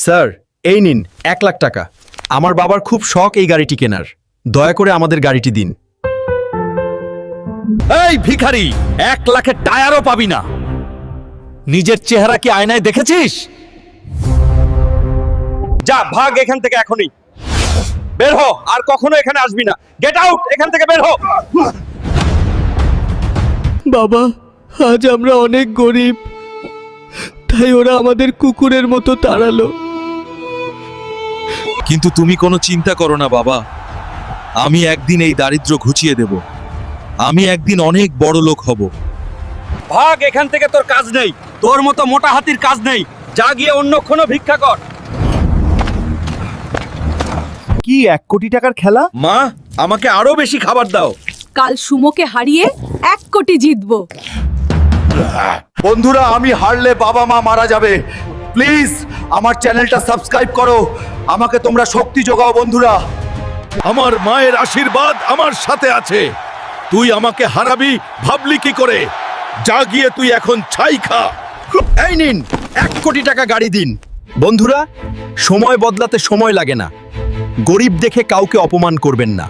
Sir, এই নিন 1,00,000 টাকা। আমার বাবার খুব শখ এই গাড়িটি কেনার। দয়া করে আমাদের গাড়িটি দিন। এই ভিখারি, 1,00,000-এর টায়ারও পাবি না। নিজের চেহারা কি আয়নায় দেখেছিস? যা ভাগ এখান থেকে এখনই। বের হ, আর কখনো এখানে আসবি না। গেট আউট, এখান থেকে বের হ। বাবা, আজ আমরা অনেক গরিব, তাই ওরা আমাদের কুকুরের মতো তাড়ালো। কিন্তু তুমি কোনো চিন্তা করো না বাবা, আমি একদিন এই দারিদ্র্য ঘুচিয়ে দেব। আমি একদিন অনেক বড় লোক হব। ভাগ এখান থেকে, তোর কাজ নেই। তোর মতো মোটা হাতির কাজ নেই। যা গিয়ে অন্য কোনো ভিক্ষা কর। কি 1 কোটি টাকার খেলা? মা, আমাকে আরো বেশি খাবার দাও। কাল সুমোকে হারিয়ে 1 কোটি জিতবো। বন্ধুরা, আমি হারলে বাবা মা মারা যাবে। প্লিজ আমার চ্যানেলটা সাবস্ক্রাইব করো, আমাকে তোমরা শক্তি যোগাও বন্ধুরা। আমার মায়ের আশীর্বাদ আমার সাথে আছে। তুই আমাকে হারাবি ভাবলি কি করে? যা গিয়ে তুই এখন ছাই খা। এই নিন 1 কোটি টাকা গাড়ি দিন। বন্ধুরা, সময় বদলাতে সময় লাগে না। গরিব দেখে কাউকে অপমান করবেন না।